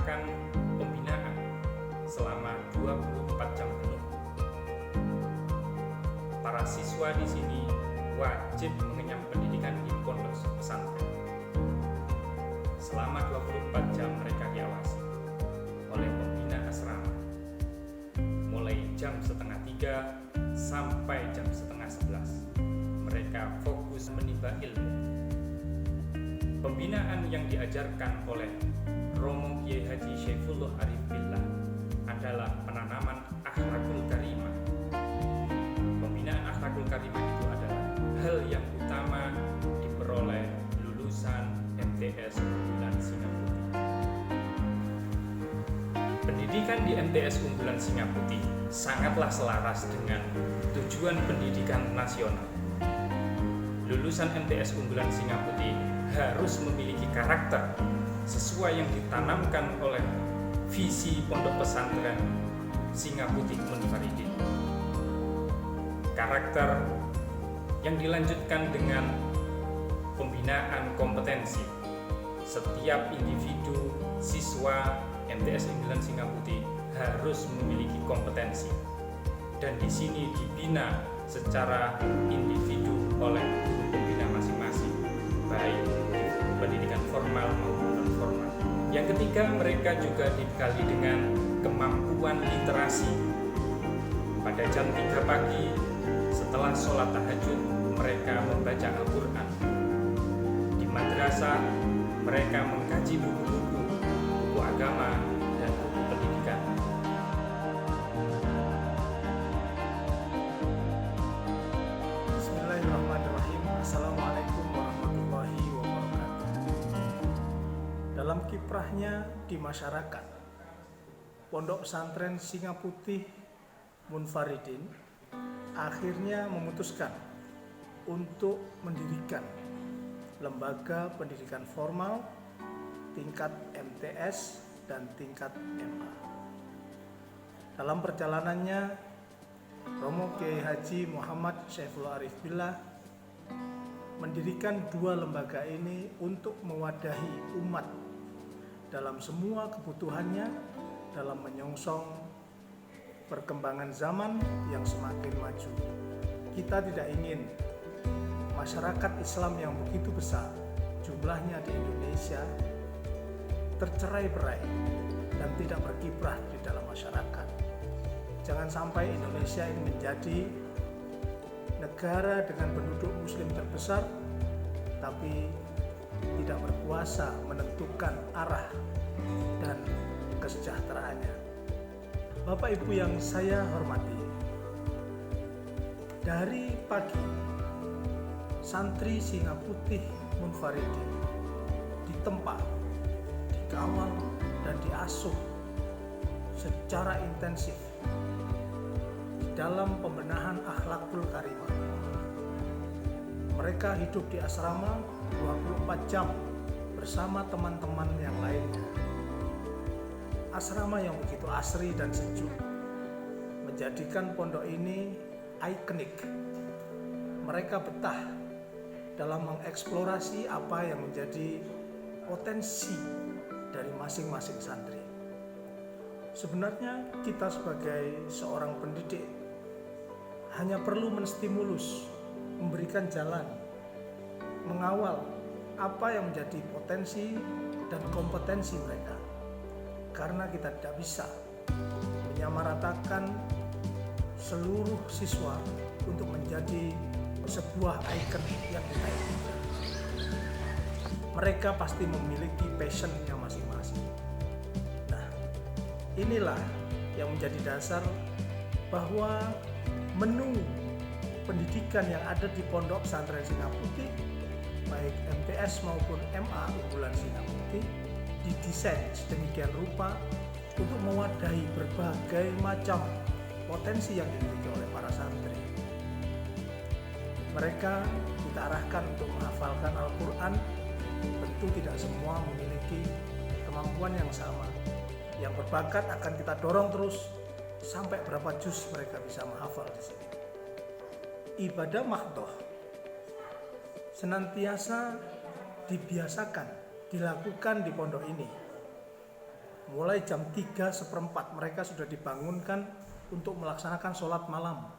melaksanakan pembinaan selama 24 jam penuh. Para siswa di sini wajib mengenyam pendidikan di pondok pesantren. Selama 24 jam mereka diawasi oleh pembina asrama, mulai jam 12:30 sampai jam 10:30 mereka fokus menimba ilmu. Pembinaan yang diajarkan oleh Romo Kiai Haji Syaifullah Arif Billah adalah penanaman akhlakul karimah. Pembinaan akhlakul karimah itu adalah hal yang utama diperoleh lulusan MTS Unggulan Singa Putih. Pendidikan di MTS Unggulan Singa Putih sangatlah selaras dengan tujuan pendidikan nasional. Lulusan MTS Unggulan Singa Putih harus memiliki karakter sesuai yang ditanamkan oleh visi pondok pesantren Singa Putih Munfaridin. Karakter yang dilanjutkan dengan pembinaan kompetensi. Setiap individu siswa MTS Unggulan Singa Putih harus memiliki kompetensi, dan di sini dibina secara individu oleh guru pembina masing-masing, baik pendidikan formal maupun non formal. Yang ketiga, mereka juga dibekali dengan kemampuan literasi. Pada jam 3 pagi setelah sholat tahajud, mereka membaca Al-Quran. Di madrasah mereka mengkaji buku-buku agama dan buku pendidikan. Bismillahirrahmanirrahim. Assalamualaikum warahmatullahi wabarakatuh. Dalam kiprahnya di masyarakat, Pondok Pesantren Singa Putih Munfaridin akhirnya memutuskan untuk mendirikan lembaga pendidikan formal tingkat MTS dan tingkat MA. Dalam perjalanannya, Romo Kiai Haji Muhammad Syaifullah Arif Billah mendirikan dua lembaga ini untuk mewadahi umat dalam semua kebutuhannya dalam menyongsong perkembangan zaman yang semakin maju. Kita tidak ingin masyarakat Islam yang begitu besar jumlahnya di Indonesia tercerai-berai dan tidak berkiprah di dalam masyarakat. Jangan sampai Indonesia ini menjadi negara dengan penduduk muslim terbesar tapi tidak berkuasa menentukan arah dan kesejahteraannya. Bapak Ibu yang saya hormati, dari pagi santri Singa Putih Munfaridin ditempa, dikawal dan diasuh secara intensif di dalam pembenahan akhlakul karimah. Mereka hidup di asrama 24 jam bersama teman-teman yang lainnya. Asrama yang begitu asri dan sejuk menjadikan pondok ini ikonik. Mereka betah dalam mengeksplorasi apa yang menjadi potensi dari masing-masing santri. Sebenarnya kita sebagai seorang pendidik hanya perlu menstimulus, memberikan jalan, mengawal apa yang menjadi potensi dan kompetensi mereka. Karena kita tidak bisa menyamaratakan seluruh siswa untuk menjadi sebuah ikon yang kita inginkan. Mereka pasti memiliki passionnya masing-masing. Nah, inilah yang menjadi dasar bahwa menu pendidikan yang ada di Pondok Pesantren Singa Putih, baik MTS maupun MA Unggulan Singa Putih, didesain sedemikian rupa untuk mewadahi berbagai macam potensi yang dimiliki oleh para santri. Mereka kita arahkan untuk menghafalkan Al-Quran. Tentu tidak semua memiliki kemampuan yang sama. Yang berbakat akan kita dorong terus sampai berapa juz mereka bisa menghafal di sini. Ibadah mahdhah senantiasa dibiasakan dilakukan di pondok ini, mulai jam 3:15 mereka sudah dibangunkan untuk melaksanakan sholat malam.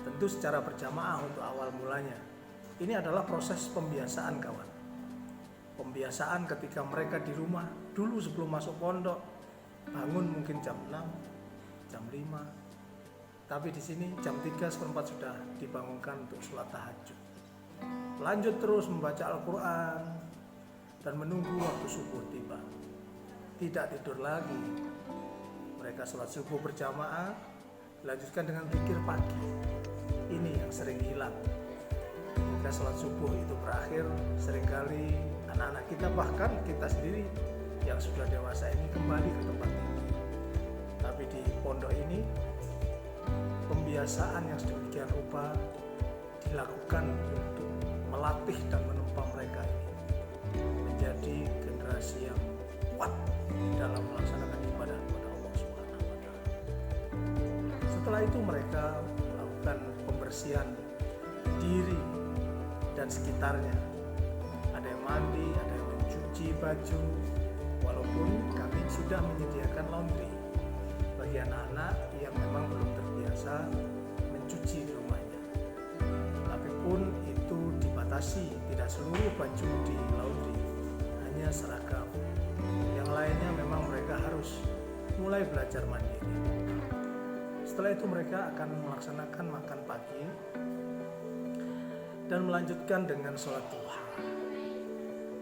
Tentu secara berjamaah untuk awal mulanya. Ini adalah proses pembiasaan, kawan. Pembiasaan ketika mereka di rumah dulu sebelum masuk pondok, bangun mungkin jam 6, jam 5. Tapi di sini jam 3:15 sudah dibangunkan untuk sholat tahajud. Lanjut terus membaca Al-Quran dan menunggu waktu subuh tiba. Tidak tidur lagi. Mereka sholat subuh berjamaah, dilanjutkan dengan zikir pagi. Ini yang sering hilang. Ketika sholat subuh itu berakhir, seringkali anak-anak kita, bahkan kita sendiri yang sudah dewasa ini, kembali ke tempat tinggi. Tapi di pondok ini, pembiasaan yang sedemikian rupa dilakukan untuk melatih dan menumpa mereka ini menjadi generasi yang kuat dalam melaksanakan ibadah kepada Allah Subhanahu wa Ta'ala. Setelah itu mereka melakukan pembersihan diri dan sekitarnya. Ada yang mandi, ada yang mencuci baju, walaupun kami sudah menyediakan laundry bagi anak-anak yang memang belum terbiasa mencuci di rumahnya. Tapi pun itu dibatasi, tidak seluruh baju di laundry, hanya seragam. Yang lainnya memang mereka harus mulai belajar mandiri. Setelah itu mereka akan melaksanakan makan pagi dan melanjutkan dengan sholat duha.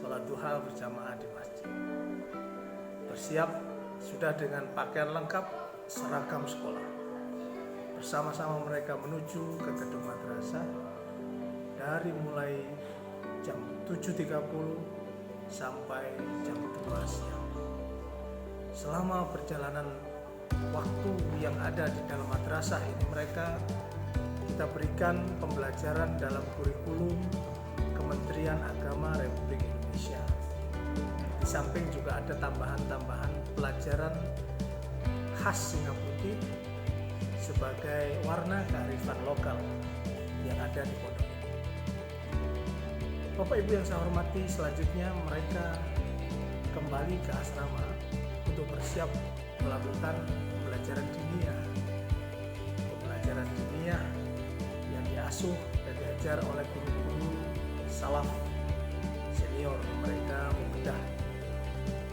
Sholat duha berjamaah di masjid. Bersiap sudah dengan pakaian lengkap, seragam sekolah. Bersama-sama mereka menuju ke gedung madrasah dari mulai jam 7.30 sampai jam 2 siang. Selama perjalanan waktu yang ada di dalam madrasah ini, kita berikan pembelajaran dalam kurikulum Kementerian Agama Republik Indonesia. Di samping juga ada tambahan-tambahan pelajaran khas Singa Putih sebagai warna kearifan lokal yang ada di pondok ini. Bapak Ibu yang saya hormati, selanjutnya mereka kembali ke asrama untuk bersiap melakukan pembelajaran diniyah. Pembelajaran diniyah yang diasuh dan diajar oleh guru-guru salaf senior. Mereka membedah,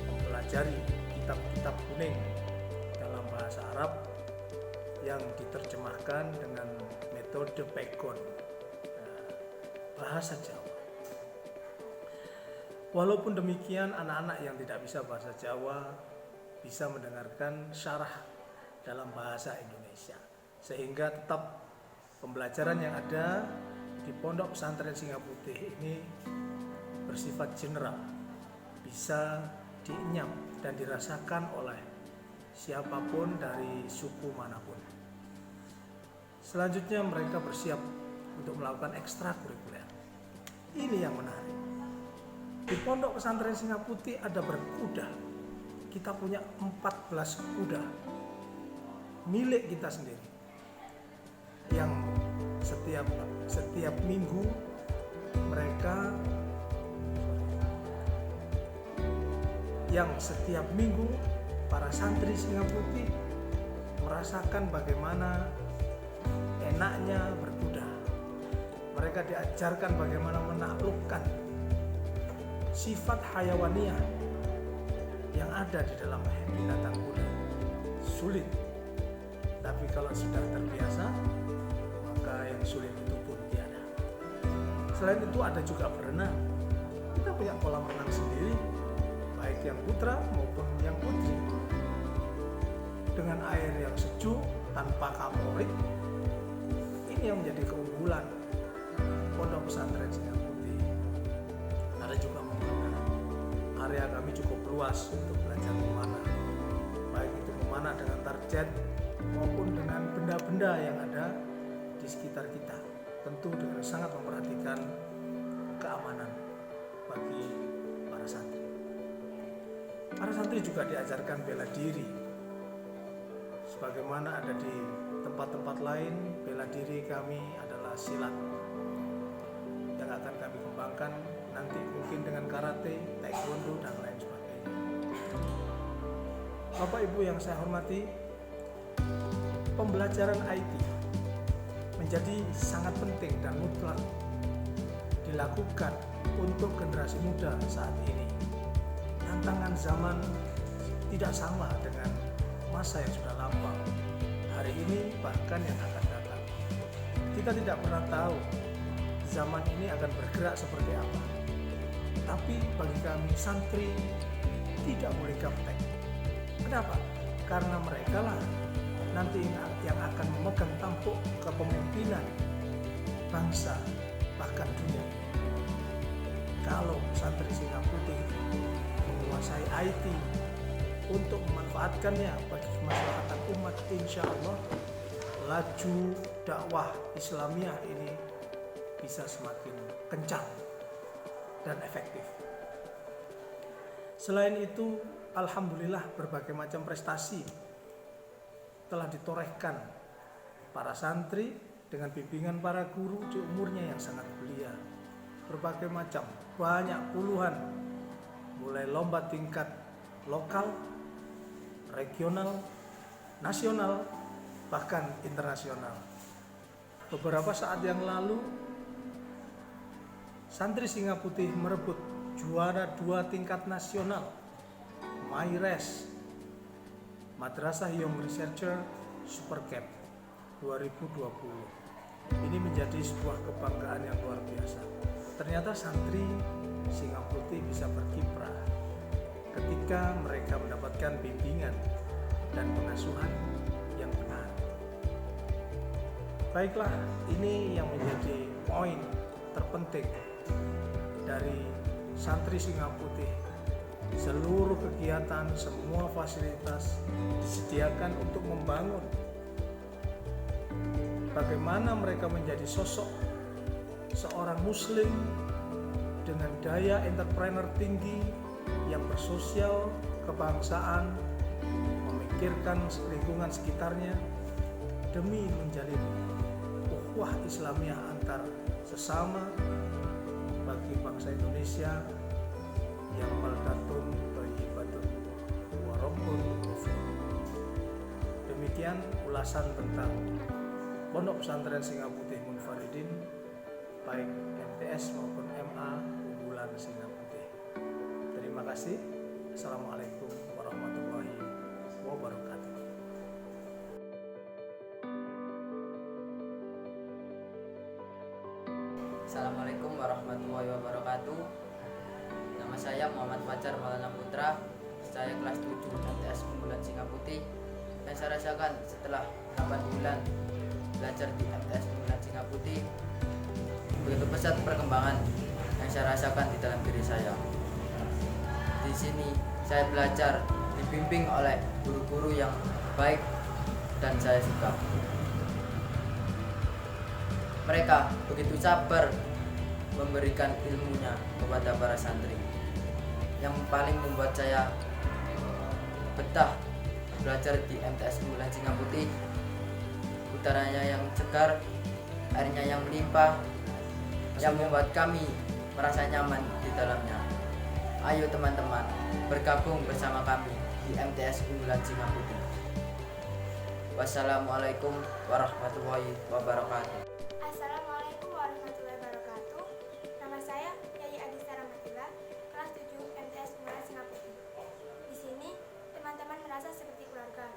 mempelajari kitab-kitab kuning dalam bahasa Arab yang diterjemahkan dengan metode Pegon, bahasa Jawa. Walaupun demikian, anak-anak yang tidak bisa bahasa Jawa bisa mendengarkan syarah dalam bahasa Indonesia, sehingga tetap pembelajaran yang ada di Pondok Pesantren Singa Putih ini bersifat general, bisa dienyam dan dirasakan oleh siapapun dari suku manapun. Selanjutnya mereka bersiap untuk melakukan ekstrakurikuler. Ini yang menarik. Di Pondok Pesantren Singa Putih ada berkuda. Kita punya 14 kuda milik kita sendiri, yang setiap minggu para santri Singa Putih merasakan bagaimana enaknya berkuda. Mereka diajarkan bagaimana menaklukkan sifat hayawaniyah yang ada di dalam binatang kuda. Sulit, tapi kalau sudah terbiasa, maka yang sulit itu pun tiada. Selain itu ada juga berenang. Kita punya kolam renang sendiri, baik yang putra maupun yang putri, dengan air yang sejuk tanpa kaporit. Ini yang menjadi keunggulan Pondok Pesantren Singa Putih. Ada juga memanah. Area kami cukup luas untuk belajar memanah, baik itu memanah dengan target maupun dengan benda-benda yang ada di sekitar kita. Tentu dengan sangat memperhatikan keamanan bagi para santri. Para santri juga diajarkan bela diri. Sebagaimana ada di tempat-tempat lain, bela diri kami adalah silat yang akan kami kembangkan nanti mungkin dengan karate, taekwondo, dan lain sebagainya. Bapak Ibu yang saya hormati, pembelajaran IT menjadi sangat penting dan mutlak dilakukan untuk generasi muda saat ini. Tantangan zaman tidak sama dengan masa yang sudah lampau, hari ini bahkan yang akan datang. Kita tidak pernah tahu zaman ini akan bergerak seperti apa. Tapi bagi kami santri tidak boleh gaptek. Kenapa? Karena mereka lah nanti yang akan memegang tampuk kepemimpinan bangsa bahkan dunia. Kalau santri Singa Putih menguasai IT untuk memanfaatkannya bagi kemaslahatan umat, insya Allah laju dakwah Islamiyah ini bisa semakin kencang dan efektif. Selain itu, alhamdulillah berbagai macam prestasi telah ditorehkan para santri dengan bimbingan para guru di umurnya yang sangat belia. Berbagai macam, banyak puluhan, mulai lomba tingkat lokal, regional, nasional, bahkan internasional. Beberapa saat yang lalu, santri Singa Putih merebut juara 2 tingkat nasional MyRes Madrasah Young Researcher Super Cup 2020. Ini menjadi sebuah kebanggaan yang luar biasa. Ternyata santri Singa Putih bisa berkiprah ketika mereka mendapatkan bimbingan dan pengasuhan yang benar. Baiklah, ini yang menjadi poin terpenting dari santri Singa Putih. Seluruh kegiatan, semua fasilitas disediakan untuk membangun bagaimana mereka menjadi sosok seorang muslim dengan daya entrepreneur tinggi yang bersosial, kebangsaan, memikirkan lingkungan sekitarnya demi menjalin ukhuwah Islamiyah antar sesama bagi bangsa Indonesia yang baldatun thayyibatun wa rabbun ghafur. Demikian ulasan tentang Pondok Pesantren Singa Putih Munfaridin, baik MTS maupun MA unggulan Singa Putih. Terima kasih. Assalamualaikum warahmatullahi wabarakatuh. Assalamualaikum warahmatullahi wabarakatuh. Nama saya Muhammad Fajar Maulana Putra. Saya kelas 7 MTS unggulan Singa Putih. Dan saya rasakan setelah 8 bulan belajar di MTS unggulan Singa Putih, begitu pesat perkembangan yang saya rasakan di dalam diri saya. Di sini saya belajar dibimbing oleh guru-guru yang baik dan saya suka. Mereka begitu sabar memberikan ilmunya kepada para santri. Yang paling membuat saya betah belajar di MTS unggulan Singa Putih, udaranya yang segar, airnya yang melimpah, yang membuat kami merasa nyaman di dalamnya. Ayo teman-teman, bergabung bersama kami di MTS unggulan Singa Putih. Wassalamualaikum warahmatullahi wabarakatuh. Assalamualaikum warahmatullahi wabarakatuh. Nama saya Yayi Adista Rahmatullah, kelas 7 MTS unggulan Singa Putih. Di sini teman-teman merasa seperti keluarga.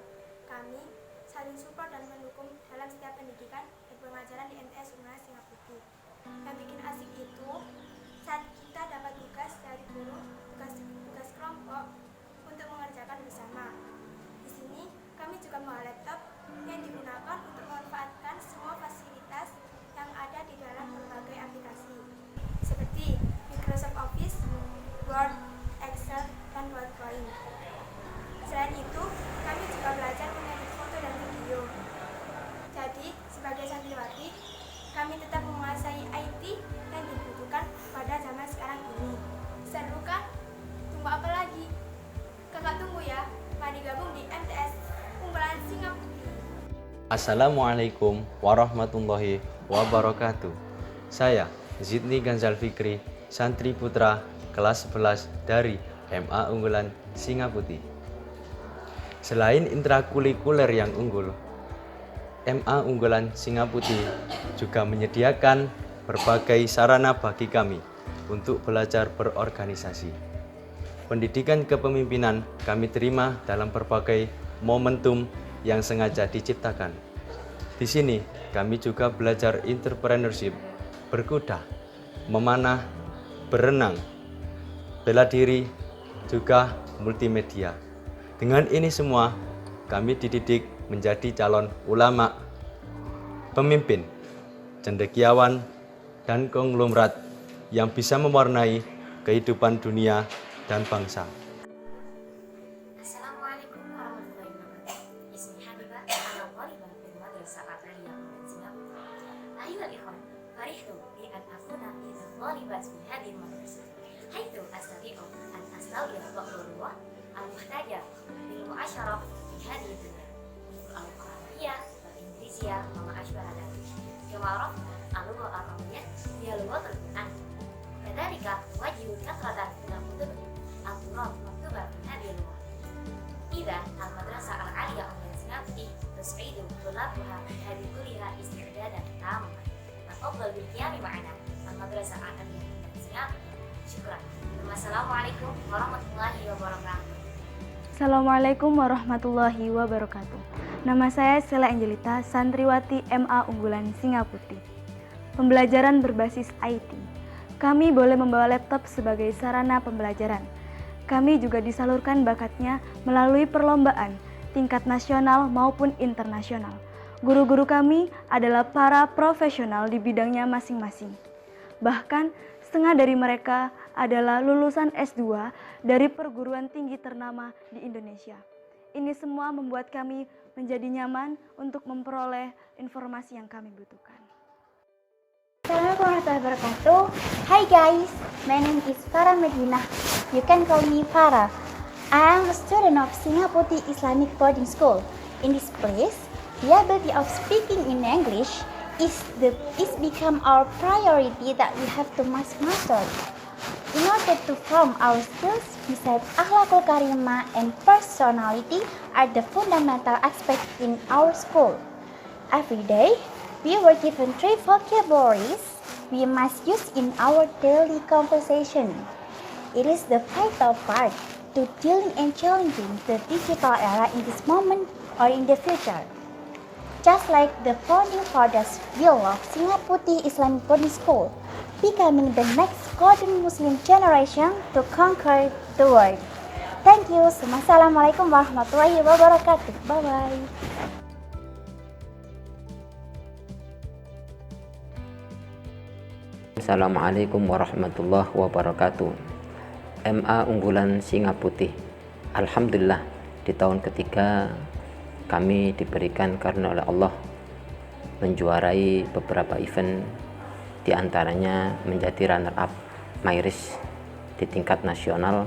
Kami saling support dan mendukung dalam setiap pendidikan dan pengajaran di MTS unggulan Singa Putih. Yang bikin asik itu saat kita dapat tugas dari guru, tugas kelompok untuk mengerjakan bersama. Di sini kami juga membawa laptop yang digunakan untuk memanfaatkan semua fasilitas yang ada di dalam berbagai aplikasi seperti Microsoft Office, Word, Excel, dan PowerPoint. Selain itu, kami juga belajar mengedit foto dan video. Jadi, sebagai santriwati, kami tetap menguasai IT yang dibutuhkan pada zaman sekarang ini. Seru kan? Tunggu apa lagi? Kakak tunggu ya, mari gabung di MTS unggulan Singa Putih. Assalamualaikum warahmatullahi wabarakatuh. Saya Zidni Ganzal Fikri, santri putra kelas 11 dari MA unggulan Singa Putih. Selain intrakurikuler yang unggul, MA Unggulan Singa Putih juga menyediakan berbagai sarana bagi kami untuk belajar berorganisasi. Pendidikan kepemimpinan kami terima dalam berbagai momentum yang sengaja diciptakan. Di sini kami juga belajar entrepreneurship, berkuda, memanah, berenang, bela diri, juga multimedia. Dengan ini semua, kami dididik menjadi calon ulama, pemimpin, cendekiawan, dan konglomerat yang bisa mewarnai kehidupan dunia dan bangsa. Assalamualaikum warahmatullahi wabarakatuh. Ismi Habibah, ana thalibah fil madrasah al-'aliyah min Singapura. Ayyuhal ikhwan, farihtu bi an akuna min thalibat fi hadhihi al-madrasah. Haitsu astati'u an astawiya ba'dullah al-muhtaja bil mu'asyarah fi hadhihi dunya. Al-Qur'aniyah wal Inggrisiyah wa ma ashbaha dzalik. Kama arafna al-lugha al-arabiyyah hiya lughatul Qur'an. Kadzalika wajibu kathratan min al-kutub al-Qur'an maktubah fi hadhihi al-lugha. إذا المدرسة العالية من سنغافورة تسعد طلابها بهذه كلها استعدادا تاما نتفضل بالقيام معنا المدرسة العالية من سنغافورة. شكرا. Wassalamualaikum warahmatullahi wabarakatuh. Assalamualaikum warahmatullahi wabarakatuh. Nama saya Sela Angelita, santriwati MA Unggulan Singa Putih. Pembelajaran berbasis IT. Kami boleh membawa laptop sebagai sarana pembelajaran. Kami juga disalurkan bakatnya melalui perlombaan tingkat nasional maupun internasional. Guru-guru kami adalah para profesional di bidangnya masing-masing. Bahkan setengah dari mereka adalah lulusan S2 dari perguruan tinggi ternama di Indonesia. Ini semua membuat kami menjadi nyaman untuk memperoleh informasi yang kami butuhkan. Assalamualaikum warahmatullahi wabarakatuh. Hi guys, my name is Farah Medina. You can call me Farah. I am a student of Singa Putih Islamic Boarding School. In this place, the ability of speaking in English is become our priority that we have to master. In order to form our skills, besides akhlakul karimah and personality are the fundamental aspects in our school. Every day, we were given 3 vocabularies we must use in our daily conversation. It is the vital part to dealing and challenging the digital era in this moment or in the future. Just like the founding fathers will of Singa Putih Islamic Boarding School, becoming the next golden Muslim generation to conquer the world. Thank you. Wassalamualaikum warahmatullahi wabarakatuh. Bye-bye. Assalamualaikum warahmatullahi wabarakatuh. MA Unggulan Singa Putih. Alhamdulillah, di tahun ketiga kami diberikan karena oleh Allah menjuarai beberapa event, di antaranya menjadi runner up Mairis di tingkat nasional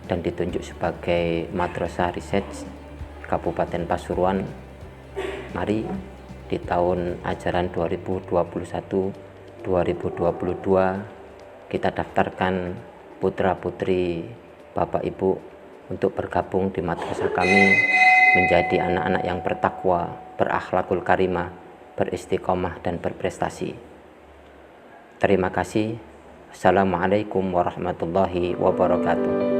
dan ditunjuk sebagai Madrasah Research Kabupaten Pasuruan. Mari di tahun ajaran 2021-2022 kita daftarkan putra-putri Bapak Ibu untuk bergabung di madrasah kami menjadi anak-anak yang bertakwa, berakhlakul karimah, beristiqomah dan berprestasi. Terima kasih. Assalamualaikum warahmatullahi wabarakatuh.